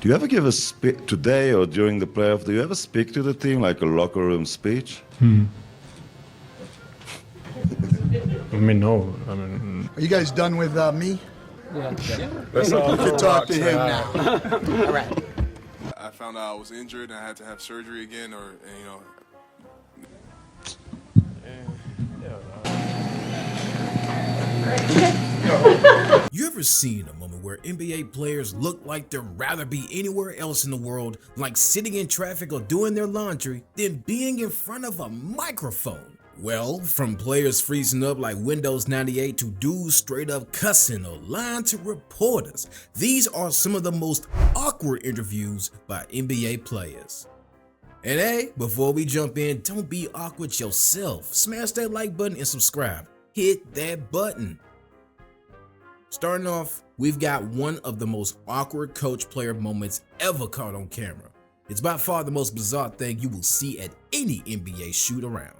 Do you ever give a speech today or during the playoff? Do you ever speak to the team like a locker room speech? I mean, no. I mean, Are you guys done with me? Yeah. let's all You can talk to him now. All right. I found out I was injured and I had to have surgery again, or you know. You ever seen a moment where NBA players look like they'd rather be anywhere else in the world, like sitting in traffic or doing their laundry, than being in front of a microphone? Well, from players freezing up like Windows 98 to dudes straight up cussing or lying to reporters, these are some of the most awkward interviews by NBA players. And hey, before we jump in, don't be awkward yourself. Smash that like button and subscribe. Hit that button. Starting off, we've got one of the most awkward coach-player moments ever caught on camera. It's by far the most bizarre thing you will see at any NBA shoot around.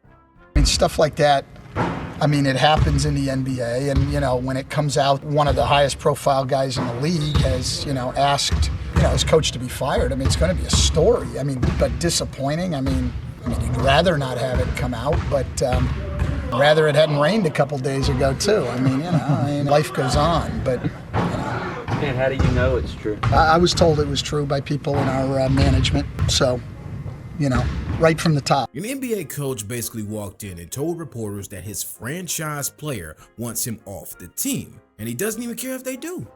I mean, stuff like that, I mean, it happens in the NBA, and, you know, when it comes out, one of the highest profile guys in the league has, you know, asked, you know, his coach to be fired. I mean, it's going to be a story. I mean, but disappointing. I mean, you'd rather not have it come out, but rather it hadn't rained a couple days ago, too. I mean, you know, life goes on, but, you know. And how do you know it's true? I was told it was true by people in our management, so, you know, right from the top. An NBA coach basically walked in and told reporters that his franchise player wants him off the team, and he doesn't even care if they do.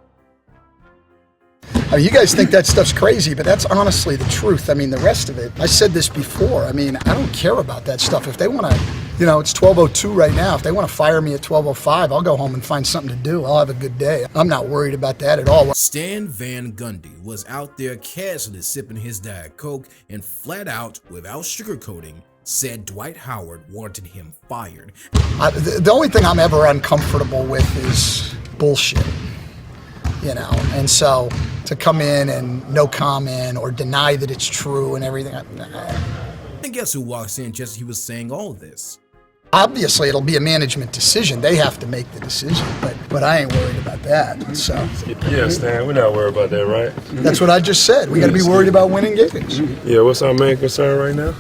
I mean, you guys think that stuff's crazy, but that's honestly the truth. I mean, the rest of it, I said this before, I mean, I don't care about that stuff. If they want to, you know, it's 12:02 right now. If they want to fire me at 12:05, I'll go home and find something to do. I'll have a good day. I'm not worried about that at all. Stan Van Gundy was out there casually sipping his Diet Coke and flat out, without sugarcoating, said Dwight Howard wanted him fired. The only thing I'm ever uncomfortable with is bullshit, you know, and so to come in and no comment or deny that it's true and everything. And guess who walks in just as he was saying all this? Obviously, it'll be a management decision. They have to make the decision, but I ain't worried about that. So yeah, Stan, we're not worried about that, right? that's what I just said. We got to be worried about winning games. Yeah, what's our main concern right now?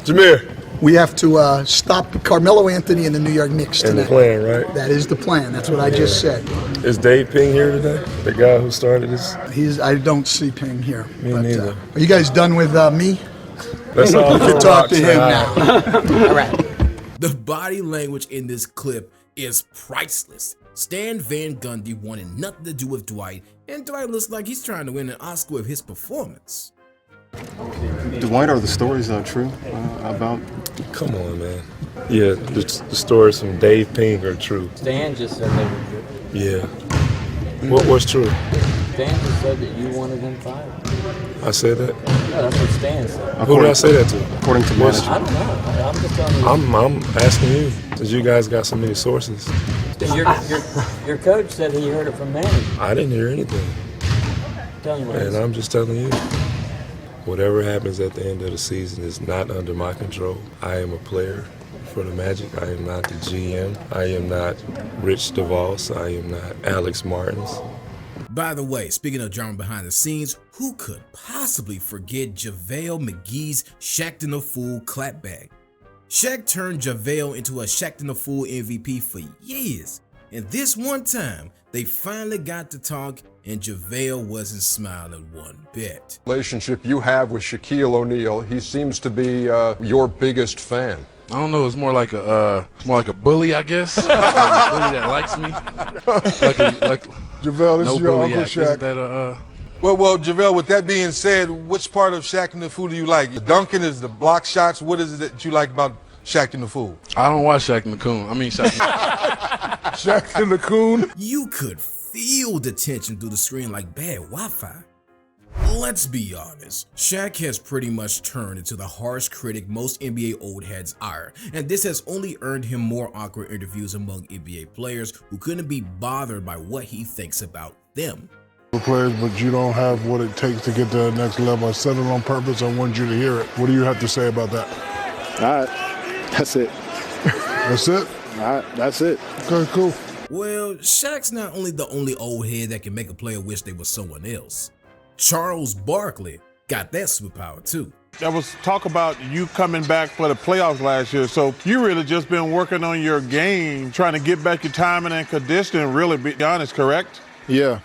Jameer. We have to stop Carmelo Anthony and the New York Knicks And tonight. the plan, right? That is the plan. That's what I just said. Is Dave Ping here today? The guy who started this? I don't see Ping here. Me neither. Are you guys done with me? Let's all You can talk to him now. All right. The body language in this clip is priceless. Stan Van Gundy wanted nothing to do with Dwight, and Dwight looks like he's trying to win an Oscar with his performance. Dwight, are the stories true about? Come on, man. Yeah, the stories from Dave Ping are true. Stan just said they were true. Yeah. What's true? Stan just said that you wanted him fired. I said that? Yeah, that's what Stan said. Who did I say that to? According to What's- I don't know. I'm just telling you. I'm asking you, since you guys got so many sources. Your coach said he heard it from management. I didn't hear anything. Tell you what he And said. I'm just telling you, whatever happens at the end of the season is not under my control. I am a player for the Magic. I am not the GM. I am not Rich DeVos. I am not Alex Martins. By the way, speaking of drama behind the scenes, who could possibly forget JaVale McGee's Shaqtin' a Fool clapback? Shaq turned JaVale into a Shaqtin' a Fool MVP for years, and this one time, they finally got to talk and JaVale wasn't smiling one bit. Relationship you have with Shaquille O'Neal, he seems to be your biggest fan. I don't know. It's more like a bully, I guess. A bully that likes me. Like JaVale, this no is your bully Uncle act. Isn't Shaq. that Well, JaVale, with that being said, which part of Shaq and the Fool do you like? The dunking, is the block shots? What is it that you like about Shaq and the Fool? I don't watch Shaq and the Coon. I mean Shaq. Shaq and the Coon? You could feel the tension through the screen like bad Wi-Fi. Let's be honest, Shaq has pretty much turned into the harsh critic most NBA old heads are, and this has only earned him more awkward interviews among NBA players who couldn't be bothered by what he thinks about them. Players, but you don't have what it takes to get to the next level. I said it on purpose. I want you to hear it. What do you have to say about that? All right, that's it. That's it? All right, that's it. Okay, cool. Well, Shaq's not only the only old head that can make a player wish they were someone else. Charles Barkley got that superpower too. There was talk about you coming back for the playoffs last year, so you really just been working on your game, trying to get back your timing and conditioning, really, be honest, correct? Yeah.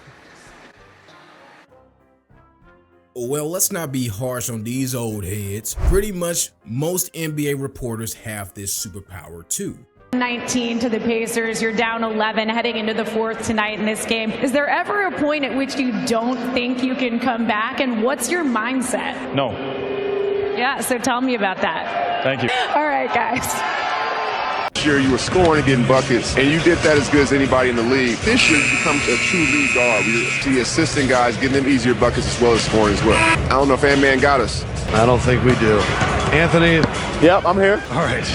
Well, let's not be harsh on these old heads. Pretty much most NBA reporters have this superpower too. 19 to the Pacers. You're down 11 heading into the fourth tonight in this game. Is there ever a point at which you don't think you can come back? And what's your mindset? No. Yeah, so tell me about that. Thank you. All right, guys. Last year you were scoring and getting buckets, and you did that as good as anybody in the league. This year you become a true league guard. We see assisting guys getting them easier buckets as well as scoring as well. I don't know if Ant-Man got us. I don't think we do. Anthony? Yep, I'm here. All right.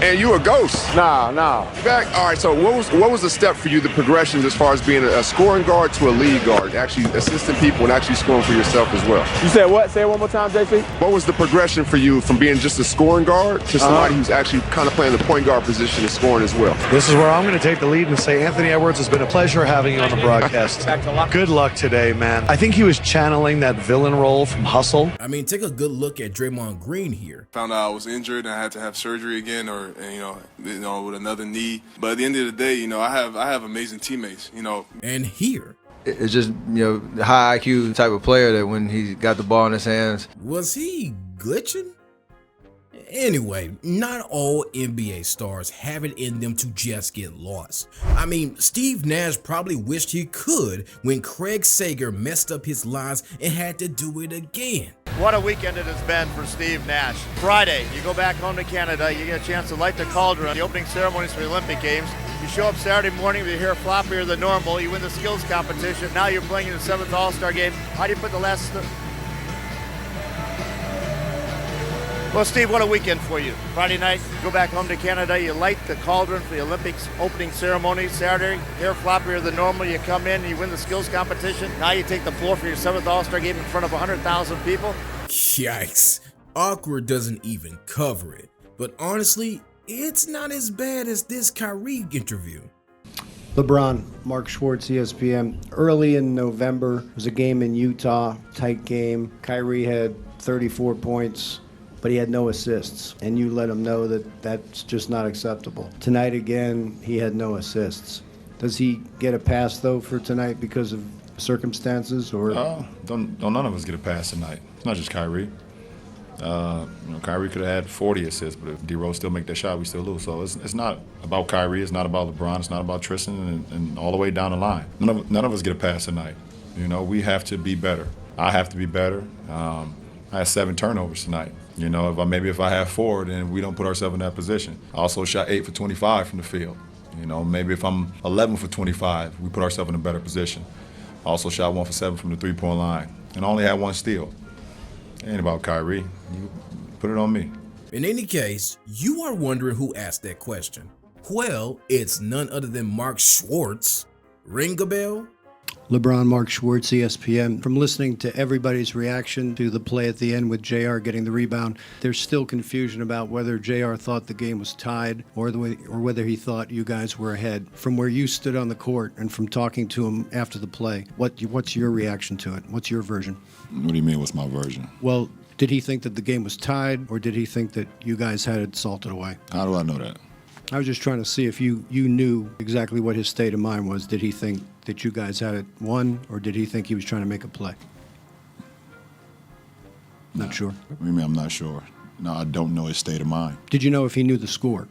And you a ghost. Nah. You back? All right, so what was the step for you, the progressions as far as being a scoring guard to a lead guard, actually assisting people and actually scoring for yourself as well? You said what? Say it one more time, JC. What was the progression for you from being just a scoring guard to somebody who's actually kind of playing the point guard position and scoring as well? This is where I'm going to take the lead and say, Anthony Edwards, it's been a pleasure having you on the broadcast. Good luck today, man. I think he was channeling that villain role from Hustle. I mean, take a good look at Draymond Green here. Found out I was injured and I had to have surgery again, or with another knee. But at the end of the day, I have amazing teammates. And here, it's just the high IQ type of player that when he got the ball in his hands. Was he glitching? Anyway, not all NBA stars have it in them to just get lost. I mean, Steve Nash probably wished he could when Craig Sager messed up his lines and had to do it again. What a weekend it has been for Steve Nash. Friday, you go back home to Canada, you get a chance to light the cauldron, the opening ceremonies for the Olympic Games. You show up Saturday morning with your hair floppier than normal, you win the skills competition, now you're playing in the 7th All-Star game. How do you put the last... Well, Steve, what a weekend for you. Friday night, you go back home to Canada, you light the cauldron for the Olympics opening ceremony. Saturday, hair floppier than normal, you come in, you win the skills competition. Now you take the floor for your 7th All-Star game in front of 100,000 people. Yikes. Awkward doesn't even cover it. But honestly, it's not as bad as this Kyrie interview. LeBron, Mark Schwartz, ESPN. Early in November, was a game in Utah, tight game. Kyrie had 34 points. But he had no assists, and you let him know that that's just not acceptable. Tonight again, he had no assists. Does he get a pass though for tonight because of circumstances, or? Don't none of us get a pass tonight. It's not just Kyrie. Kyrie could have had 40 assists, but if D-Rose still make that shot, we still lose. So it's not about Kyrie, it's not about LeBron, it's not about Tristan, and all the way down the line. None of us get a pass tonight. We have to be better. I have to be better. I had 7 turnovers tonight. If I have 4, then we don't put ourselves in that position. I also shot 8 for 25 from the field. Maybe if I'm 11 for 25, we put ourselves in a better position. I also shot 1 for 7 from the 3-point line, and I only had 1 steal. It ain't about Kyrie. You put it on me. In any case, you are wondering who asked that question. Well, it's none other than Mark Schwartz. Ring a bell? LeBron, Mark Schwartz, ESPN. From listening to everybody's reaction to the play at the end with JR getting the rebound, there's still confusion about whether JR thought the game was tied or whether he thought you guys were ahead. From where you stood on the court and from talking to him after the play, what's your reaction to it? What's your version? What do you mean, what's my version? Well, did he think that the game was tied, or did he think that you guys had it salted away? How do I know that? I was just trying to see if you knew exactly what his state of mind was. Did he think that you guys had it won, or did he think he was trying to make a play? Not sure. What do you mean I'm not sure? No, I don't know his state of mind. Did you know if he knew the score?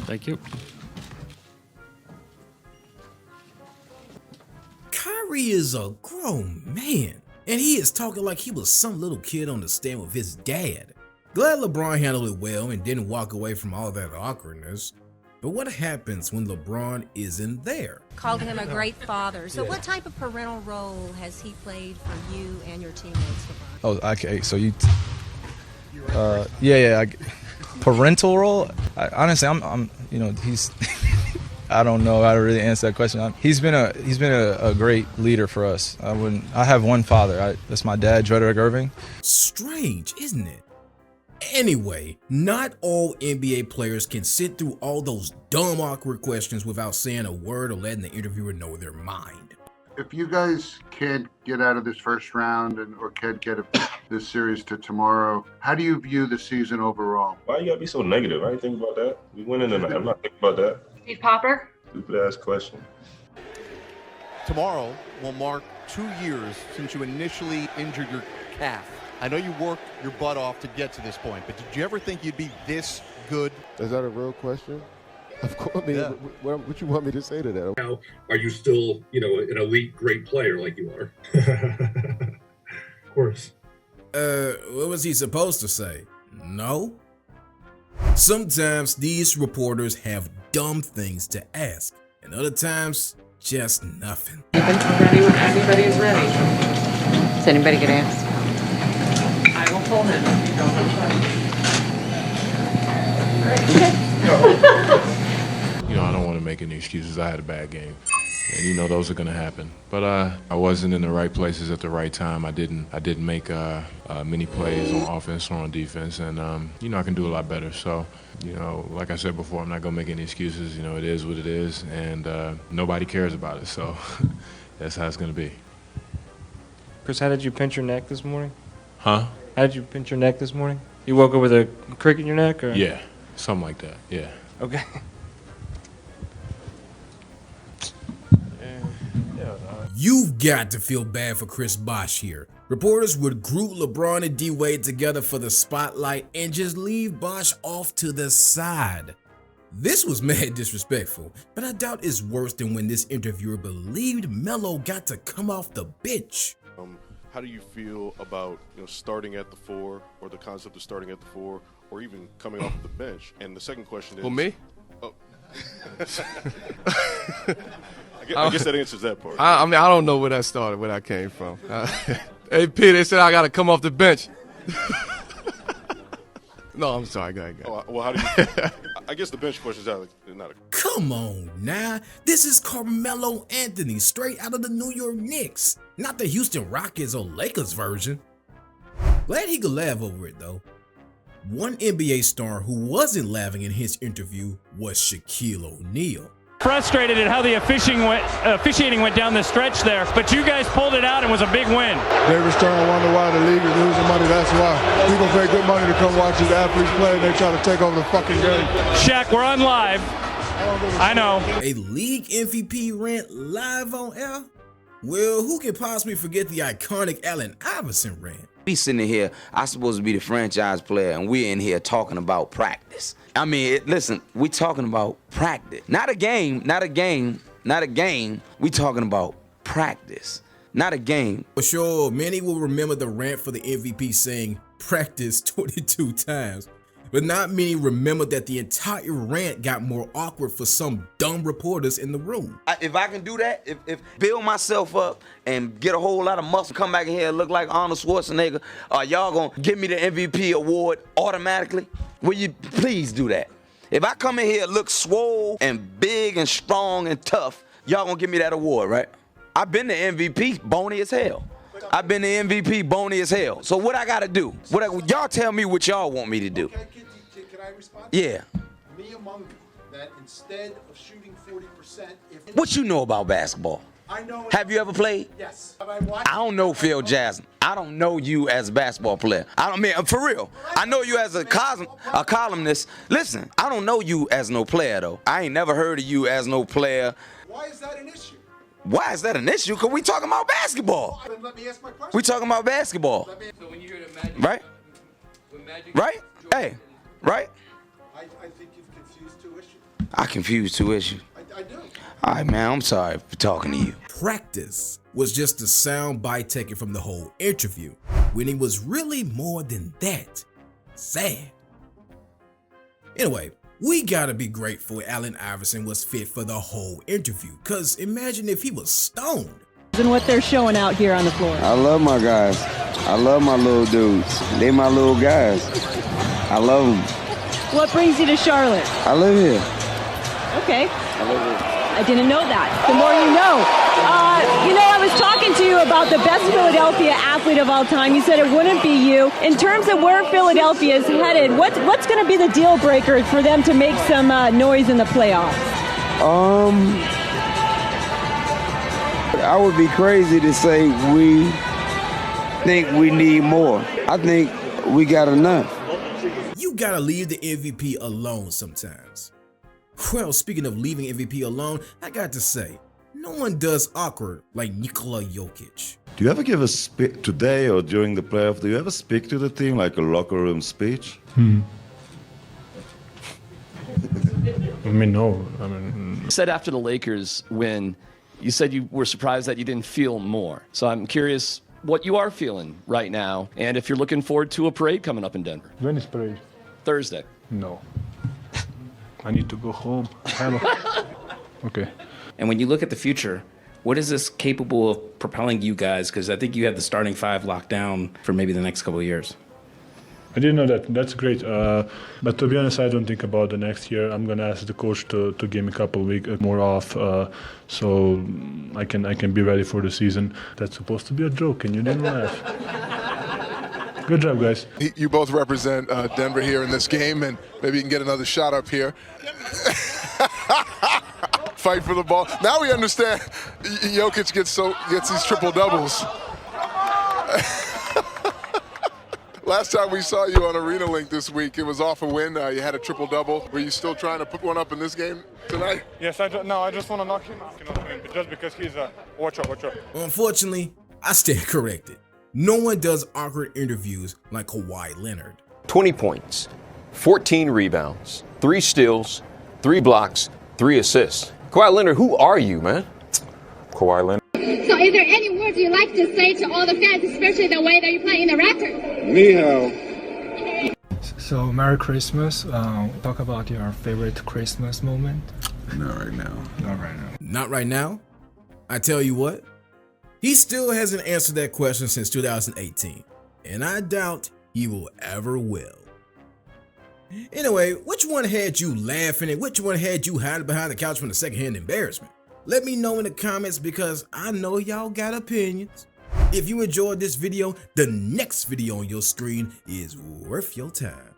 Thank you. Kyrie is a grown man, and he is talking like he was some little kid on the stand with his dad. Glad LeBron handled it well and didn't walk away from all that awkwardness. But what happens when LeBron isn't there? Called him a great father. So what type of parental role has he played for you and your teammates, LeBron? Oh, okay. So you, parental role? Honestly, I'm he's. I don't know how to really answer that question. He's been a great leader for us. I have one father. That's my dad, Frederick Irving. Strange, isn't it? Anyway, not all NBA players can sit through all those dumb, awkward questions without saying a word or letting the interviewer know their mind. If you guys can't get out of this first round or can't get this series to tomorrow, how do you view the season overall? Why you gotta be so negative? I ain't think about that. We winning tonight. I'm not thinking about that. Steve Popper? Stupid ass question. Tomorrow will mark 2 years since you initially injured your calf. I know you worked your butt off to get to this point, but did you ever think you'd be this good? Is that a real question? Of course. I mean, what you want me to say to that? Now, are you still, an elite, great player like you are? Of course. What was he supposed to say? No? Sometimes these reporters have dumb things to ask, and other times, just nothing. Ready when everybody is ready. Does anybody get asked? I will pull him if you don't I don't want to make any excuses. I had a bad game, and those are going to happen. But I wasn't in the right places at the right time. I didn't make many plays on offense or on defense, and I can do a lot better. So, like I said before, I'm not going to make any excuses. It is what it is, and nobody cares about it. So that's how it's going to be. Chris, how did you pinch your neck this morning? Huh? How did you pinch your neck this morning? You woke up with a crick in your neck, or? Yeah, something like that. Yeah. Okay. You've got to feel bad for Chris Bosh here. Reporters would group LeBron and D-Wade together for the spotlight and just leave Bosh off to the side. This was mad disrespectful, but I doubt it's worse than when this interviewer believed Melo got to come off the bench. How do you feel about starting at the 4, or the concept of starting at the 4, or even coming off the bench? And the second question is... Well, me? Oh. I guess that answers that part. I mean, I don't know where that started, where that came from. Hey, P, they said I got to come off the bench. No, I'm sorry. Go ahead. Oh, well, how do you... I guess the bench question is not a... Come on now, this is Carmelo Anthony straight out of the New York Knicks, not the Houston Rockets or Lakers version. Glad he could laugh over it though. One NBA star who wasn't laughing in his interview was Shaquille O'Neal. Frustrated at how the officiating went down the stretch there, but you guys pulled it out and was a big win. They starting to wonder why the league is losing money. That's why people pay good money to come watch these athletes play, and they try to take over the fucking game. Shaq, we're on live. I know. A league MVP rant live on air? Well, who can possibly forget the iconic Allen Iverson rant? We sitting here, I'm supposed to be the franchise player, and we're in here talking about practice. I mean, listen, we talking about practice. Not a game. We talking about practice, not a game. For sure, many will remember the rant for the MVP saying practice 22 times. But not many remember that the entire rant got more awkward for some dumb reporters in the room. If I can do that, if build myself up and get a whole lot of muscle, come back in here and look like Arnold Schwarzenegger, y'all gonna give me the MVP award automatically? Will you please do that? If I come in here look swole and big and strong and tough, y'all gonna give me that award, right? I've been the MVP bony as hell. I've been the MVP bony as hell. So what I gotta do? Y'all tell me what y'all want me to do. Okay, can I respond? Yeah. Me among you, that instead of shooting 40%, What you know about basketball? I know. Have you ever played? Yes. Have I watched? I don't know Phil Jasmine. I don't know you as a basketball player. I mean, for real. I know you as a columnist. Listen, I don't know you as no player, though. I ain't never heard of you as no player. Why is that an issue? Why is that an issue? Because we talking about basketball. Then let me ask my question. We talking about basketball. So when you hear the Magic, right? Right? Hey, right? I think you've confused two issues. I confused two issues. I do. All right, man, I'm sorry for talking to you. Practice was just a sound bite taken from the whole interview, when it was really more than that. Sad. Anyway, we gotta be grateful Allen Iverson was fit for the whole interview, cause imagine if he was stoned. And what they're showing out here on the floor. I love my guys. I love my little dudes. They my little guys. I love them. What brings you to Charlotte? I live here. Okay. I live here. I didn't know that. The more you know. I was talking to you about the best Philadelphia athlete of all time. You said it wouldn't be you. In terms of where Philadelphia is headed, what's going to be the deal breaker for them to make some noise in the playoffs? I would be crazy to say we think we need more. I think we got enough. You gotta leave the MVP alone sometimes. Well, speaking of leaving MVP alone, I got to say, no one does awkward like Nikola Jokic. Do you ever give a speech today or during the playoff? Do you ever speak to the team like a locker room speech? I mean, no. I mean, You said after the Lakers win, you said you were surprised that you didn't feel more. So I'm curious what you are feeling right now, and if you're looking forward to a parade coming up in Denver. When is parade? Thursday. No. I need to go home. Okay. And when you look at the future, what is this capable of propelling you guys? Because I think you have the starting five locked down for maybe the next couple of years. I didn't know that. That's great. But to be honest, I don't think about the next year. I'm gonna ask the coach to give me a couple of weeks more off, so I can be ready for the season. That's supposed to be a joke, and you didn't laugh. Good job, guys. You both represent Denver here in this game, and maybe you can get another shot up here. Fight for the ball. Now we understand Jokic gets these triple doubles. Last time we saw you on Arena Link this week, it was off a win. You had a triple double. Were you still trying to put one up in this game tonight? Yes, I just want to knock him out, just because he's a watch out. Unfortunately, I stand corrected. No one does awkward interviews like Kawhi Leonard. 20 points, 14 rebounds, 3 steals, 3 blocks, 3 assists. Kawhi Leonard, who are you, man? Kawhi Leonard. So is there any words you'd like to say to all the fans, especially the way that you play in the Raptors? So Merry Christmas. Talk about your favorite Christmas moment. Not right now. Not right now. Not right now? I tell you what, he still hasn't answered that question since 2018, and I doubt he will ever will. Anyway, which one had you laughing and which one had you hiding behind the couch from the secondhand embarrassment? Let me know in the comments because I know y'all got opinions. If you enjoyed this video, the next video on your screen is worth your time.